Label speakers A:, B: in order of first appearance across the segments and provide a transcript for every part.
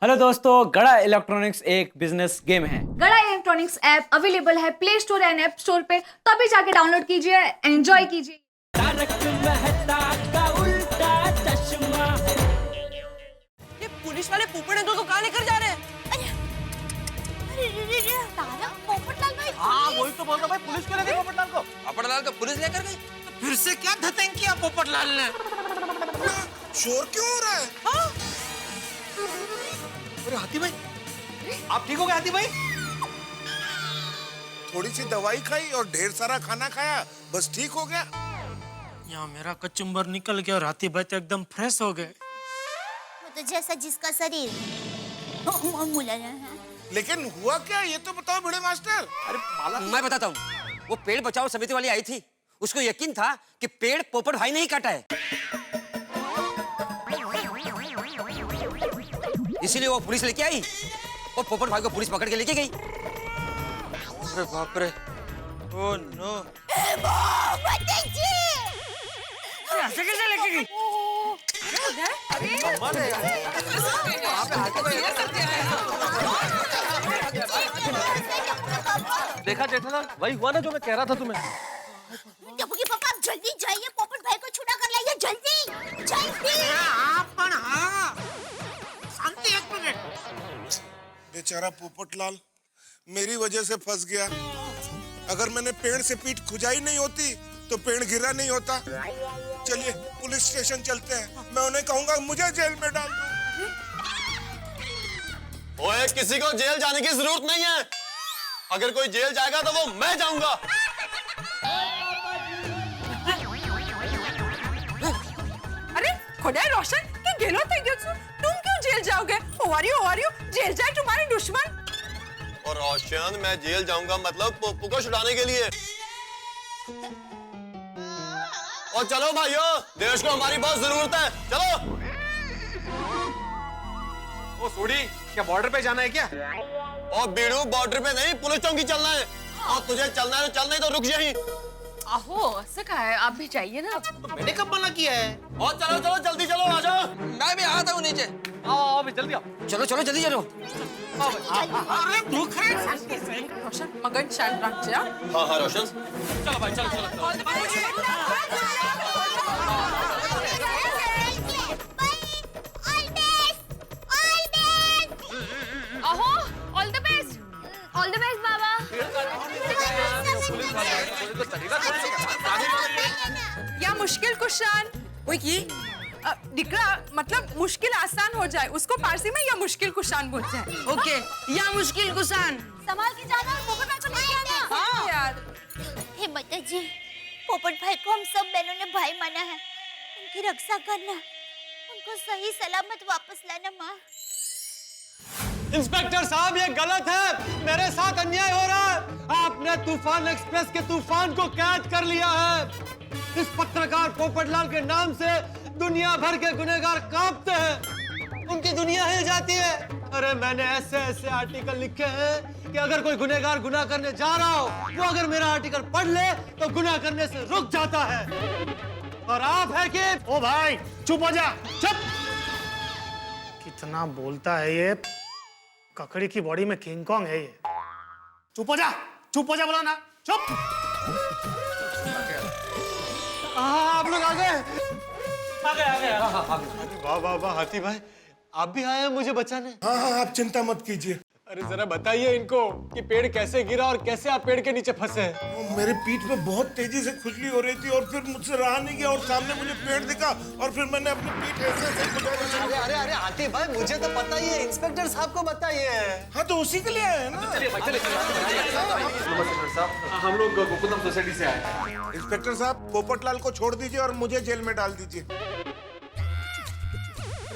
A: Hello दोस्तों, गड़ा electronics एक बिजनेस गेम है।
B: गड़ा इलेक्ट्रॉनिक्स ऐप अवेलेबल है play store and app store पे, तो अभी जाके डाउनलोड कीजिए, एंजॉय कीजिए।
C: ये पुलिस वाले पोपट अंकल को कहाँ लेकर जा रहे हैं?
D: तारा पोपटलाल भाई
E: हाँ वही तो बोलता भाई, पुलिस क्यों ले गई पोपटलाल को?
C: पोपटलाल को पुलिस लेकर गई?
E: तो फिर से क्या धतंग किया पोपटलाल ने?
F: शोर क्यों हो रहा है?
E: हाँ? अरे हाथी भाई, आप ठीक हो गए हाथी भाई?
F: थोड़ी सी दवाई खाई और ढेर सारा खाना खाया, बस ठीक हो गया।
E: यहाँ मेरा कचुम्बर निकल गया और हाथी भाई तो एकदम फ्रेश हो गए।
D: वो तो जैसा जिसका शरीर मुलायम है।
F: लेकिन हुआ क्या, ये तो बताओ बड़े मास्टर।
E: अरे माला,
C: मैं बताता हूँ। वो पेड़ बचाओ समिति वाली आई थी, उसको यकीन था कि पेड़ पोपट भाई ने ही काटा है, इसीलिए वो पुलिस लेके आई और पोपट भाई को पुलिस पकड़ के लेके गई।
E: अरे बाप रे, ओह नो।
C: ऐसे कैसे लेके गई?
G: देखा जेठालाल, वही हुआ ना जो मैं कह रहा था तुम्हें।
D: टपुकी पापा आप जल्दी जाइए, पोपट भाई को छुड़ा कर लाइए, जल्दी जल्दी।
E: शांति, एक मिनट।
F: बेचारा पोपटलाल मेरी वजह से फंस गया। अगर मैंने पेड़ से पीठ खुजाई नहीं होती तो पेड़ गिरा नहीं होता। चलिए पुलिस स्टेशन चलते हैं, मैं उन्हें कहूंगा मुझे जेल में डाल दो।
H: ओए, किसी को जेल जाने की जरूरत नहीं है। अगर कोई जेल जाएगा तो वो मैं जाऊंगा।
C: अरे खुदाई रोशन, क्या गेलो थे तुम क्यों जेल जाओगे? ओवारियो जेल जाए तुम्हारे दुश्मन।
H: और रोशन, मैं जेल जाऊंगा मतलब पप्पू को छुड़ाने के लिए। और चलो भाइयों, देश को हमारी बहुत जरूरत है, चलो।
G: ओ सूडी, क्या बॉर्डर पे जाना है क्या?
H: और बीड़ू, बॉर्डर पे नहीं, पुलिस चौकी चलना है। और तुझे चलना है तो चल, नहीं तो रुक यहीं।
B: आहो, ऐसा कहा है, आप भी जाइए ना।
E: तो मैंने कब मना किया है?
H: और चलो चलो, जल्दी चलो, आ जाओ।
C: मैं भी आता हूँ नीचे।
G: आओ अभी जल्दी आओ।
C: चलो चलो जल्दी चलो।
E: अरे भूख है।
C: रोशन मगन शांत रख जा।
H: हाँ हाँ रोशन,
G: चलो भाई, चलो चलो।
B: आहो, ऑल द बेस्ट बाबा।
C: या मुश्किल कुशान वही की दिकरा, मतलब मुश्किल आसान हो जाए उसको पारसी में या मुश्किल कुशान बोलते हैं। ओके, या मुश्किल कुशान।
D: संभाल के जाना, पोपट भाई को लेके आना।
C: हाँ यार,
D: हे माता जी, पोपट भाई को हम सब बहनों ने भाई माना है, उनकी रक्षा करना, उनको सही सलामत वापस लाना। माँ,
H: इंस्पेक्टर साहब, ये गलत है, मेरे साथ अन्याय हो रहा है। आपने तूफान एक्सप्रेस के तूफान को कैद कर लिया है। इस पत्रकार पोपटलाल के नाम से दुनिया भर के गुनहगार कांपते हैं, उनकी दुनिया हिल जाती है। अरे मैंने ऐसे ऐसे आर्टिकल लिखे हैं कि अगर कोई गुनहगार गुनाह करने जा रहा हो, वो अगर मेरा आर्टिकल पढ़ ले तो गुनाह करने से रुक जाता है। और आप है कि
E: ओ भाई चुप हो जा, चुप। कितना बोलता है ये, ककड़ी की बॉडी में किंग कॉन्ग है ये। चुप हो जा बोला ना, चुप। आप लोग आ गए। वाह वाह वाह हाथी भाई, आप भी आए हैं मुझे बचाने।
F: हाँ हाँ, आप चिंता मत कीजिए।
H: अरे जरा बताइए इनको कि पेड़ कैसे गिरा और कैसे आप पेड़ के नीचे फंसे।
F: मेरे पीठ पे बहुत तेजी से खुजली हो रही थी और फिर मुझसे रहा नहीं गया और सामने मुझे पेड़ दिखा और फिर मैंने अपनी पीठ ऐसे ऐसे खुजाई।
H: अरे अरे अरे हाथी भाई, मुझे तो पता ही है, इंस्पेक्टर साहब को बताइए।
F: हाँ तो उसी के लिए आए हैं ना।
G: हम लोग गोकुलम सोसाइटी से आए हैं।
F: इंस्पेक्टर साहब, पोपटलाल को छोड़ दीजिए और मुझे जेल में डाल दीजिए।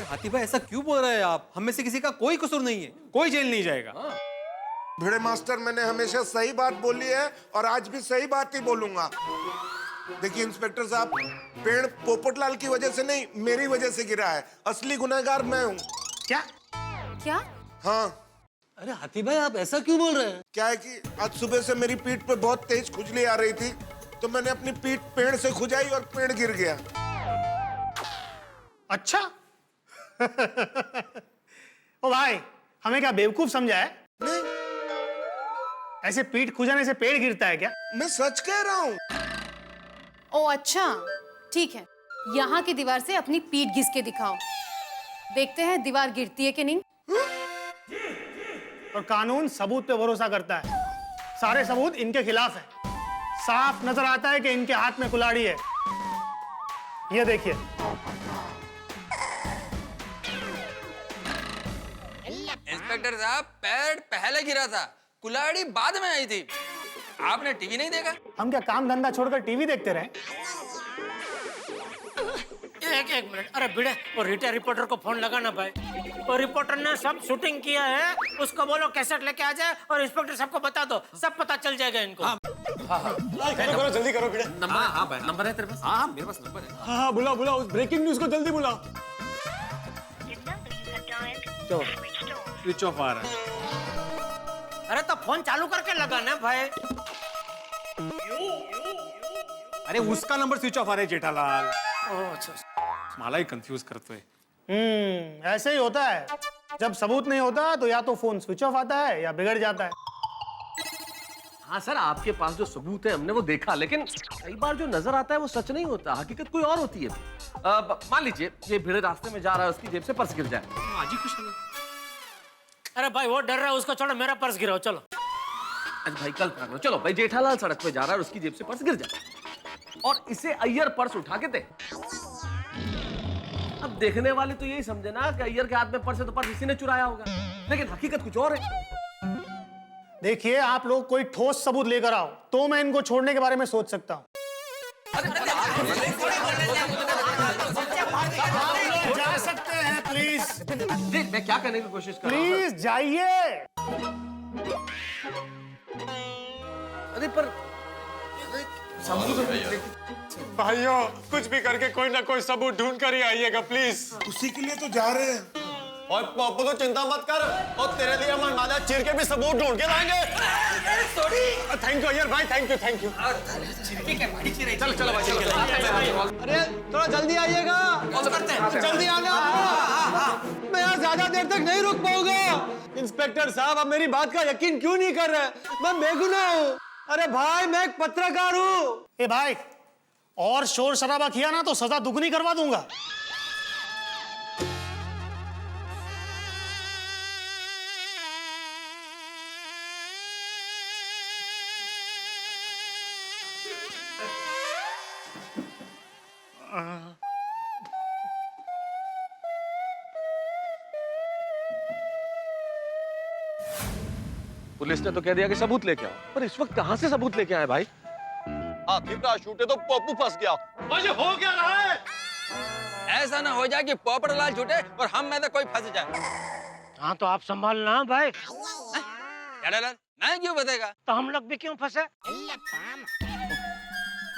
G: हाथी भाई, ऐसा क्यों बोल रहे हैं आप? हम में से किसी का कोई कसूर नहीं है, कोई जेल नहीं जाएगा।
F: भिड़े मास्टर, मैंने हमेशा सही बात बोली है और आज भी सही बात ही बोलूंगा। देखिए इंस्पेक्टर साहब, पेड़ पोपटलाल की वजह से नहीं, मेरी वजह से गिरा है। असली गुनहगार मैं हूँ।
B: क्या?
F: हाँ।
H: अरे हाथी भाई, आप ऐसा क्यों बोल रहे हैं?
F: क्या है कि आज सुबह से मेरी पीठ पे बहुत तेज खुजली आ रही थी, तो मैंने अपनी पीठ पेड़ से खुजाई और पेड़ गिर गया।
E: अच्छा ओ भाई, हमें क्या बेवकूफ समझा है?
F: नहीं,
E: ऐसे पीठ खुजाने से पेड़ गिरता है क्या?
F: मैं सच कह रहा हूँ।
I: ओ अच्छा, ठीक है। यहाँ की दीवार से अपनी पीठ घिस के दिखाओ, देखते हैं दीवार गिरती है कि नहीं।
E: और कानून सबूत पे भरोसा करता है। सारे सबूत इनके खिलाफ है। साफ नजर आता है कि इनके हाथ में कुल्हाड़ी है। ये देखिए।
J: इंस्पेक्टर साहब, पैर पहले गिरा था, कुल्हाड़ी बाद में आई थी। आपने टीवी नहीं देखा?
E: हम क्या काम धंधा छोड़कर टीवी देखते रहे?
K: एक मिनट, अरे भिड़े, वो रिटायर रिपोर्टर को फोन लगा ना भाई। वो रिपोर्टर ने सब शूटिंग किया है, उसको बोलो कैसेट लेके आ जाए और इंस्पेक्टर साहब को बता दो, सब पता चल जाएगा इनको।
H: करो जल्दी करो भिड़े।
G: नंबर हाँ भाई, नंबर है तेरे पास? हाँ मेरे पास नंबर है।
H: हाँ बुला बुला, उस ब्रेकिंग न्यूज को जल्दी बुला। स्विच ऑफ आ रहा है।
K: अरे तो फोन चालू करके लगा ना भाई।
G: अरे उसका नंबर स्विच ऑफ आ रहा है जेठालाल।
K: ओह अच्छा,
G: मला ही कंफ्यूज करतोय।
E: ऐसे ही होता है। जब सबूत नहीं होता तो या तो फोन स्विच ऑफ आता है या बिगड़ जाता है।
L: हाँ सर, आपके पास जो सबूत है हमने वो देखा, लेकिन कई बार जो नजर आता है वो सच नहीं होता, हकीकत कोई और होती है। मान लीजिए ये भिड़े रास्ते में जा रहा है, उसकी जेब से पर्स गिर जाए, आज ही कुछ नहीं।
K: अरे भाई वो डर रहा है, उसको छोड़ो, मेरा पर्स गिराओ चलो।
L: आज भाई कल पकड़ो, चलो भाई। जेठालाल सड़क पे जा रहा है, उसकी जेब से पर्स गिर जाए और इसे अय्यर पर्स उठा के दे। अब देखने वाले तो यही समझे ना कि अय्यर के हाथ में पर्स है तो पर्स इसी ने चुराया होगा, लेकिन हकीकत कुछ और है।
E: देखिए, आप लोग कोई ठोस सबूत लेकर आओ तो मैं इनको छोड़ने के बारे में सोच सकता हूँ। जा सकते हैं प्लीज।
L: देख मैं क्या करने की कोशिश कर रहा हूँ।
E: प्लीज जाइए।
L: अरे पर
H: भाइयों, कुछ भी करके कोई ना कोई सबूत ढूंढ कर ही आइएगा प्लीज।
F: उसी के लिए तो जा रहे हैं।
H: और पप्पू तो चिंता मत कर, और तेरे लिए हम माला चीर के भी सबूत ढूंढ के लाएंगे। थैंक यू अय्यर भाई, थैंक यू थैंक यू।
L: चलो चलो भाई, चलो।
H: अरे थोड़ा जल्दी आइएगा, जल्दी आना। मैं यहाँ ज्यादा देर तक नहीं रुक पाऊंगा। इंस्पेक्टर साहब, आप मेरी बात का यकीन क्यों नहीं कर रहे? मैं बेगुनाह हूँ। अरे भाई, मैं एक पत्रकार हूँ।
E: ए भाई, और शोर शराबा किया ना तो सजा दुगनी करवा दूंगा।
L: पुलिस ने तो कह दिया कि सबूत लेके आओ, पर इस वक्त कहाँ से सबूत लेके आए भाई?
H: आखिरकार शूटे तो पप्पू फंस गया। मुझे हो क्या रहा है?
J: ऐसा ना हो जाए कि पोपटलाल छूटे और हम में से कोई फंस जाए।
K: हाँ तो आप संभालना भाई।
J: जेठालाल, मैं क्यों बतेगा?
K: तो हम लोग भी क्यों फंसे?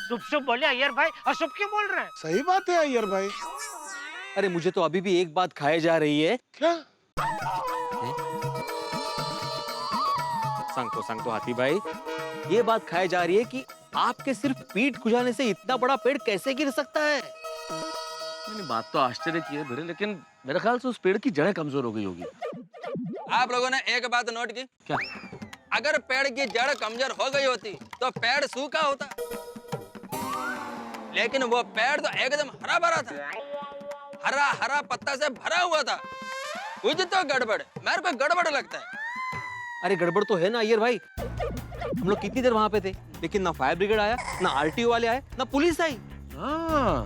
K: शुभ शुभ बोले अय्यर भाई, अशुभ क्यों बोल रहे हैं?
F: सही बात है अय्यर भाई।
G: अरे मुझे तो अभी भी एक बात खाए जा रही है।
F: क्या?
G: सांगतो हाथी भाई, ये बात खाई जा रही है कि आपके सिर्फ पीठ खुजाने से इतना बड़ा पेड़ कैसे गिर सकता है?
L: नहीं, बात तो आश्चर्य की है भिड़े, लेकिन मेरे ख्याल से उस पेड़ की जड़ें कमजोर हो गई होगी।
J: आप लोगों ने एक बात नोट की?
L: क्या?
J: अगर पेड़ की जड़ कमजोर हो गई होती तो पेड़ सूखा होता, लेकिन वो पेड़ तो एकदम हरा भरा था, हरा हरा पत्ता से भरा हुआ था। कुछ तो गड़बड़, मेरे को गड़बड़ लगता है।
G: अरे गड़बड़ तो है ना अय्यर भाई। हम लोग कितनी देर वहां पे थे, लेकिन ना फायर ब्रिगेड आया, ना आरटीओ वाले आए, ना पुलिस आई।
L: हाँ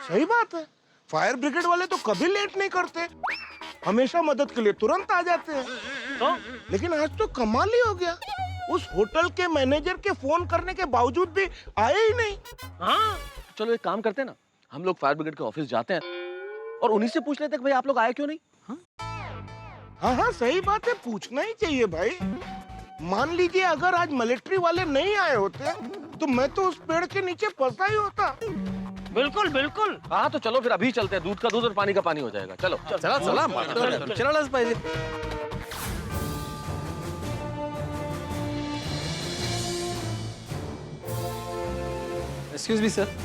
F: सही बात है। फायर ब्रिगेड वाले तो कभी लेट नहीं करते, हमेशा मदद के लिए तुरंत आ जाते हैं।
K: तो
F: लेकिन आज तो कमाल ही हो गया, उस होटल के मैनेजर के फोन करने के बावजूद भी आए ही नहीं।
K: हाँ
L: चलो एक काम करते हैं ना, हम लोग फायर ब्रिगेड के ऑफिस जाते हैं और उन्हीं से पूछ लेते हैं कि भाई आप लोग आए क्यों नहीं।
F: हाँ हाँ सही बात है, पूछना ही चाहिए भाई। मान लीजिए अगर आज मिलिट्री वाले नहीं आए होते तो मैं तो उस पेड़ के नीचे फंसा ही होता।
K: बिल्कुल बिल्कुल।
L: हाँ तो चलो फिर अभी चलते हैं, दूध का दूध और पानी का पानी हो जाएगा। चलो
G: चला चलाच पाहिजे। एक्सक्यूज मी सर,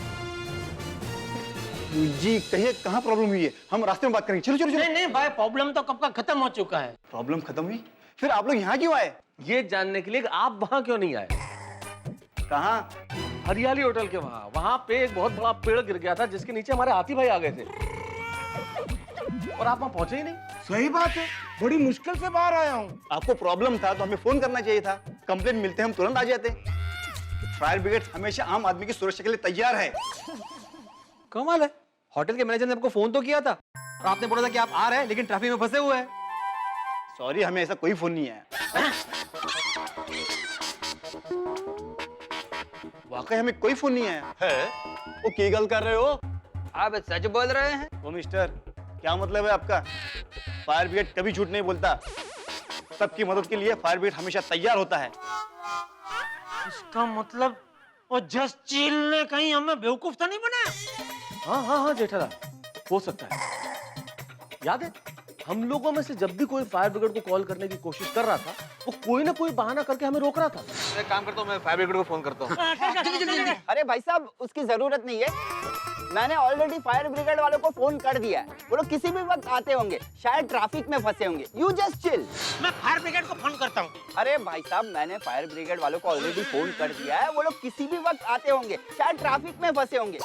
M: जी कहिए कहाँ प्रॉब्लम हुई है, हम रास्ते में बात करेंगे। चलो चलो चलो।
K: नहीं नहीं भाई, प्रॉब्लम तो कब का खत्म हो चुका है।
M: प्रॉब्लम खत्म हुई? फिर आप लोग यहाँ क्यों आए?
L: ये जानने के लिए कि आप वहां क्यों नहीं आए।
M: कहाँ?
L: हरियाली होटल के वहां पे एक बहुत बड़ा पेड़ गिर गया था जिसके नीचे हमारे हाथी भाई आ गए थे और आप वहां पहुंचे ही नहीं।
F: सही बात है, बड़ी मुश्किल से बाहर आया हूँ।
M: आपको प्रॉब्लम था तो हमें फोन करना चाहिए था, कंप्लेंट मिलते हम तुरंत आ जाते। फायर ब्रिगेड हमेशा आम आदमी की सुरक्षा के लिए तैयार है।
G: कमाल है, होटल के मैनेजर ने आपको फोन तो किया था और आपने बोला था कि आप आ रहे हैं लेकिन ट्रैफिक में फंसे हुए हैं।
M: सॉरी, हमें ऐसा कोई फोन नहीं आया। वाकई हमें कोई फोन नहीं आया है। वो की गल कर रहे हो?
J: आप सच बोल रहे हैं?
M: वो मिस्टर, क्या मतलब है आपका? फायर ब्रिगेड कभी झूठ नहीं बोलता। सबकी मदद के लिए फायर ब्रिगेड हमेशा तैयार होता है।
K: इसका मतलब वो जस्ट चिल ने कहीं हमें बेवकूफ तो नहीं बनाया?
L: हाँ हाँ हाँ जेठालाल, हो सकता है। याद है हम लोगों में से जब भी कोई फायर ब्रिगेड को कॉल करने की कोशिश कर रहा था, वो कोई ना कोई बहाना करके हमें रोक रहा था।
G: मैं काम करता हूँ, मैं फायर ब्रिगेड को फोन करता हूँ।
N: अरे भाई साहब, उसकी जरूरत नहीं है। मैंने ऑलरेडी फायर ब्रिगेड वालों को फोन कर दिया है। वो लोग किसी भी वक्त आते होंगे, शायद ट्रैफिक में फंसे होंगे। You just chill.
K: मैं फायर ब्रिगेड को फोन करता हूँ।
N: अरे भाई साहब, मैंने फायर ब्रिगेड वालों को ऑलरेडी फोन कर दिया है। वो लोग किसी भी वक्त आते होंगे, शायद ट्रैफिक में फंसे होंगे।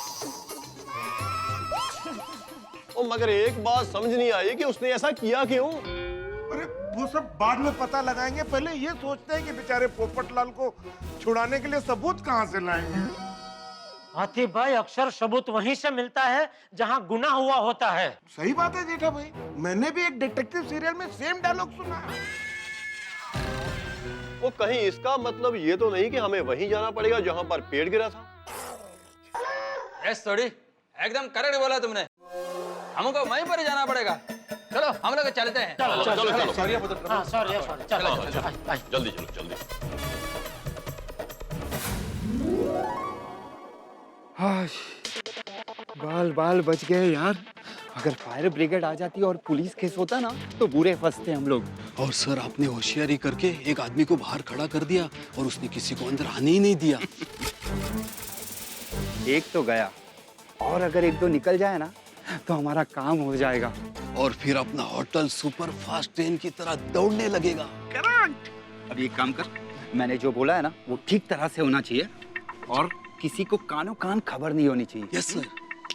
H: मगर एक बात समझ नहीं आई कि उसने ऐसा किया क्यों?
F: अरे वो सब बाद में पता लगाएंगे, पहले ये सोचते हैं कि बेचारे पोपटलाल को छुड़ाने के लिए सबूत कहाँ से लाएंगे।
K: हाथी भाई, अक्सर सबूत वहीं से मिलता है जहां गुनाह हुआ होता है।
F: सही बात है जेठा भाई, मैंने भी एक डिटेक्टिव सीरियल में सेम डायलॉग सुना है।
H: वो कहीं इसका मतलब ये तो नहीं कि हमें वहीं जाना पड़ेगा जहां पर पेड़ गिरा था?
J: यस थोड़ी एकदम करेक्ट बोला तुमने, हमको वहीं पर जाना पड़ेगा। चलो हम लोग चलते हैं।
K: चलो
H: चलो चलो
K: सॉरी चलो
H: जल्दी चलो जल्दी।
M: बाल बाल बच गए यार। अगर फायर ब्रिगेड आ जाती और पुलिस केस होता ना तो बुरे फंसते हम लोग।
O: और सर आपने होशियारी करके एक आदमी को बाहर खड़ा कर दिया और उसने किसी को अंदर आने ही नहीं दिया।
M: एक तो गया, और अगर एक दो निकल जाए ना तो हमारा काम हो जाएगा।
O: और फिर अपना होटल सुपर फास्ट ट्रेन की तरह दौड़ने लगेगा।
M: अब एक काम कर, मैंने जो बोला है ना वो ठीक तरह से होना चाहिए और किसी को कानों कान खबर नहीं होनी चाहिए।
O: Yes sir.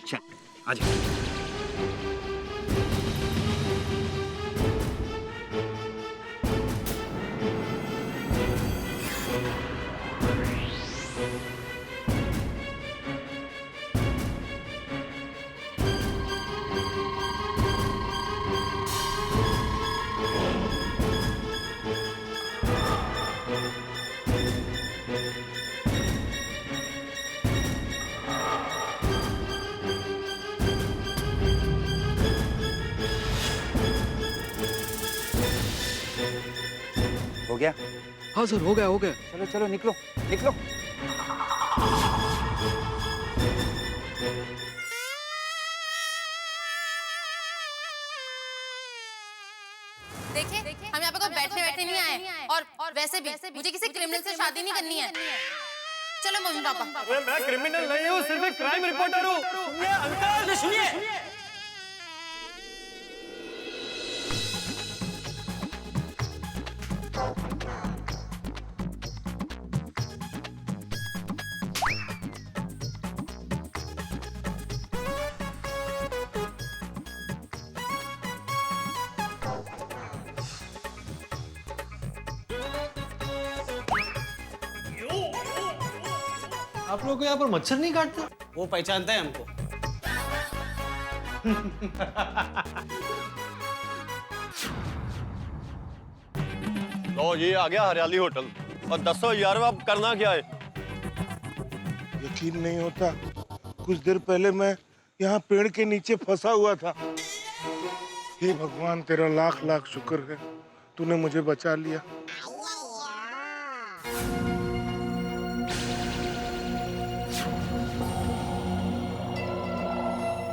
M: चल आजा। हो गया?
O: हाँ सर हो गया हो गया।
M: चलो चलो निकलो निकलो।
I: देखिए हम यहाँ पे कोई बैठने बैठने नहीं आए और वैसे भी मुझे किसी क्रिमिनल से शादी नहीं करनी है। चलो मम्मी पापा।
H: अरे मैं क्रिमिनल नहीं हूँ, सिर्फ एक क्राइम रिपोर्टर हूँ। सुनिए अंकल, सुनिए।
K: आप लोग को यहाँ पर मच्छर नहीं काटते?
P: वो पहचानता है हमको।
H: तो ये आ गया हरियाली होटल और 10,000 अब करना क्या है?
F: यकीन नहीं होता, कुछ देर पहले मैं यहाँ पेड़ के नीचे फंसा हुआ था। हे भगवान, तेरा लाख लाख शुक्र है, तूने मुझे बचा लिया।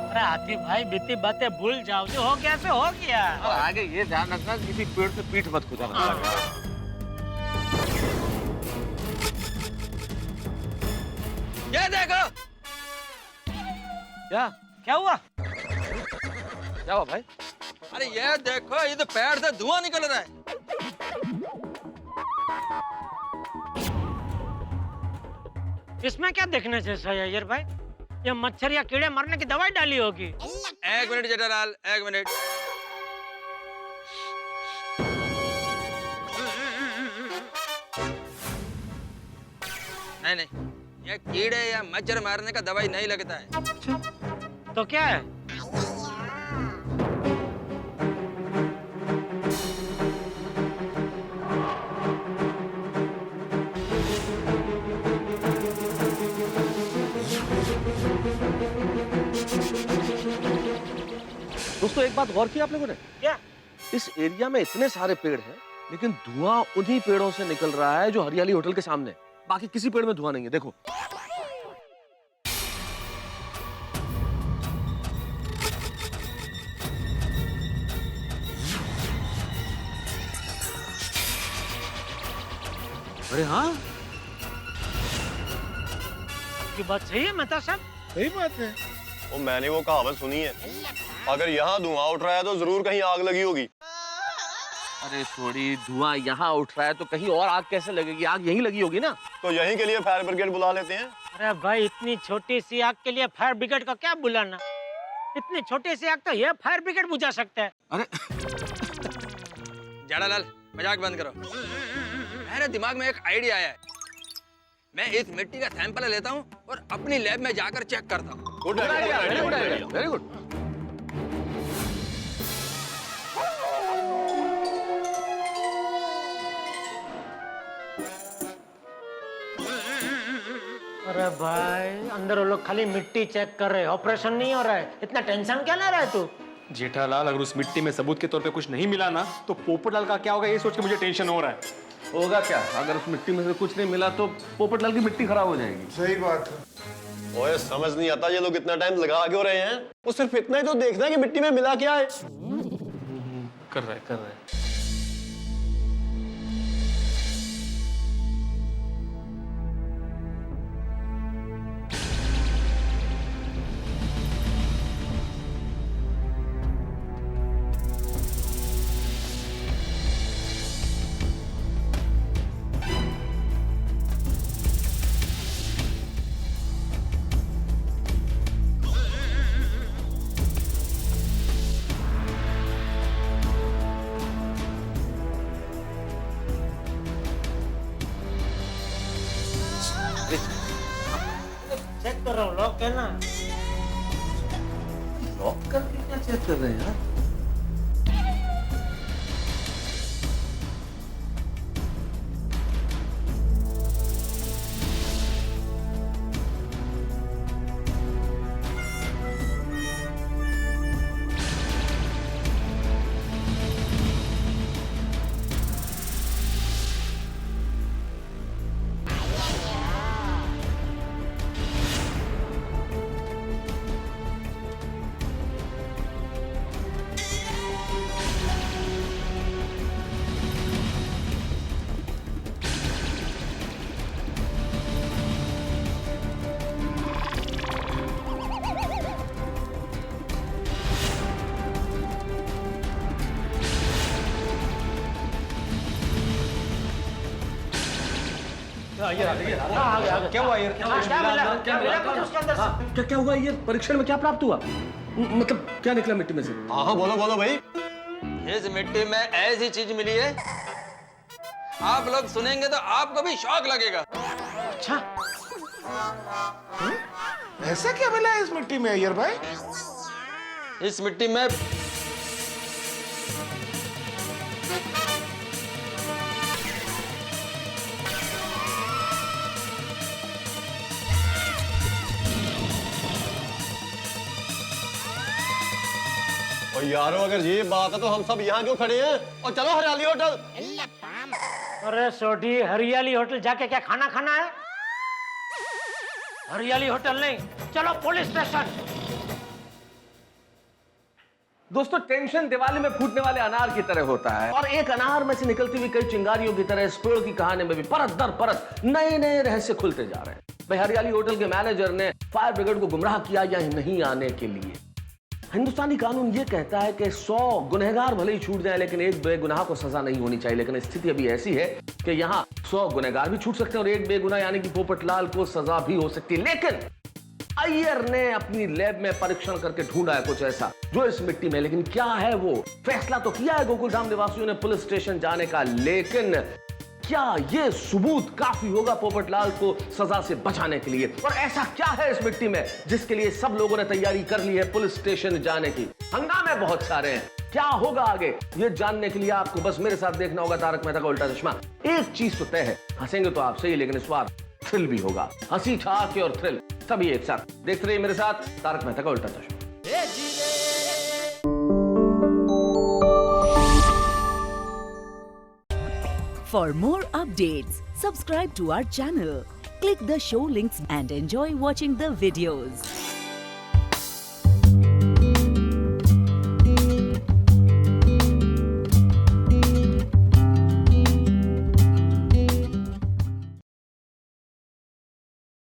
K: अरे हाथी भाई, बीती बातें भूल जाओ, जो हो गया सो हो गया।
L: और आगे ये ध्यान रखना किसी पेड़ से पीठ मत खुजाना।
J: ये देखो।
L: क्या
K: क्या हुआ?
G: क्या हुआ भाई?
J: अरे ये देखो, ये तो पैर से धुआं निकल रहा है।
K: इसमें क्या देखने से सही है यार भाई? ये मच्छर या कीड़े मरने की दवाई डाली होगी।
J: एक मिनट जेठालाल, एक मिनट। नहीं नहीं, ये कीड़े या मच्छर मारने का दवाई नहीं लगता है।
K: तो क्या है?
L: दोस्तों एक बात गौर की आप लोगों ने?
K: क्या?
L: इस एरिया में इतने सारे पेड़ हैं, लेकिन धुआं उन्हीं पेड़ों से निकल रहा है जो हरियाली होटल के सामने। बाकी किसी पेड़ में धुआं नहीं है, देखो।
O: अरे हाँ,
K: ये बात सही है मेहता साहब?
P: सही बात है। वो मैंने वो कहावत सुनी है, अगर यहाँ धुआं उठ रहा है तो जरूर कहीं आग लगी होगी।
L: अरे थोड़ी धुआं यहाँ उठ रहा है तो कहीं और आग कैसे लगेगी? आग यहीं लगी होगी ना।
P: तो यहीं के लिए फायर ब्रिगेड बुला लेते हैं।
K: अरे भाई, इतनी छोटी सी आग के लिए फायर ब्रिगेड का क्या बुलाना? इतनी छोटी सी आग तो ये फायर ब्रिगेड बुझा सकता है।
L: अरे
J: जेठालाल, मजाक बंद करो। मेरे दिमाग में एक आइडिया आया है। मैं इस मिट्टी का सैंपल लेता हूँ और अपनी लैब में जाकर चेक करता हूँ।
P: Good idea,
L: very good.
K: अरे भाई, अंदर वो लोग खाली मिट्टी चेक कर रहे हैं, ऑपरेशन नहीं हो रहा है। इतना टेंशन क्या ले रहा है तू?
O: जेठालाल, अगर उस मिट्टी में सबूत के तौर पे कुछ नहीं मिला ना, तो पोपटलाल का क्या होगा ये सोच के मुझे टेंशन हो रहा है।
L: होगा क्या? अगर उस मिट्टी में से कुछ नहीं मिला तो पोपटलाल की मिट्टी खराब हो जाएगी।
P: सही बात है। ओए समझ नहीं आता ये लोग इतना टाइम लगा क्यों रहे हैं? वो सिर्फ इतना ही तो देखना है कि मिट्टी में मिला क्या है।
L: कर रहे हैं।
K: चेक कर रहा हूँ, लॉक है ना?
L: लॉक करके क्या चेक कर रहे हैं यार?
O: क्या हुआ ये?
L: क्या हुआ ये? परीक्षण में क्या प्राप्त हुआ? मतलब क्या निकला मिट्टी में से?
P: हाँ बोलो बोलो भाई।
J: इस मिट्टी में ऐसी चीज मिली है, आप लोग सुनेंगे तो आपको भी शौक लगेगा।
K: अच्छा,
F: ऐसा क्या मिला है इस मिट्टी में अय्यर भाई?
J: इस मिट्टी में
P: और यारो अगर ये बात है तो हम सब यहाँ क्यों खड़े हैं? और चलो हरियाली होटल।
K: अरे सोडी, हरियाली होटल जाके क्या खाना खाना है? हरियाली होटल नहीं, चलो पुलिस स्टेशन।
L: दोस्तों, टेंशन दिवाली में फूटने वाले अनार की तरह होता है, और एक अनार में से निकलती हुई कई चिंगारियों की तरह इस पेड़ की कहानी में भी परत दर परत नए नए रहस्य खुलते जा रहे हैं। भाई हरियाली होटल के मैनेजर ने फायर ब्रिगेड को गुमराह किया या नहीं आने के लिए। हिंदुस्तानी कानून ये कहता है कि 100 गुनहगार भले ही छूट जाए लेकिन एक बेगुनाह को सजा नहीं होनी चाहिए, लेकिन स्थिति अभी ऐसी है कि यहाँ 100 गुनहगार भी छूट सकते हैं और एक बेगुनाह यानी कि पोपटलाल को सजा भी हो सकती है। लेकिन अय्यर ने अपनी लैब में परीक्षण करके ढूंढा है कुछ ऐसा जो इस मिट्टी में, लेकिन क्या है वो? फैसला तो किया है गोकुलधाम निवासियों ने पुलिस स्टेशन जाने का, लेकिन क्या ये सबूत काफी होगा पोपटलाल को सजा से बचाने के लिए? और ऐसा क्या है इस मिट्टी में जिसके लिए सब लोगों ने तैयारी कर ली है पुलिस स्टेशन जाने की? हंगामे बहुत सारे हैं, क्या होगा आगे ये जानने के लिए आपको बस मेरे साथ देखना होगा तारक मेहता का उल्टा चश्मा। एक चीज तो तय है, हंसेंगे तो आप सही लेकिन इस बार थ्रिल भी होगा। हंसी ठहाके और थ्रिल सभी एक साथ। देखते रहिए मेरे साथ तारक मेहता का उल्टा चश्मा।
Q: For more updates, subscribe to our channel, click the show links and enjoy watching the videos.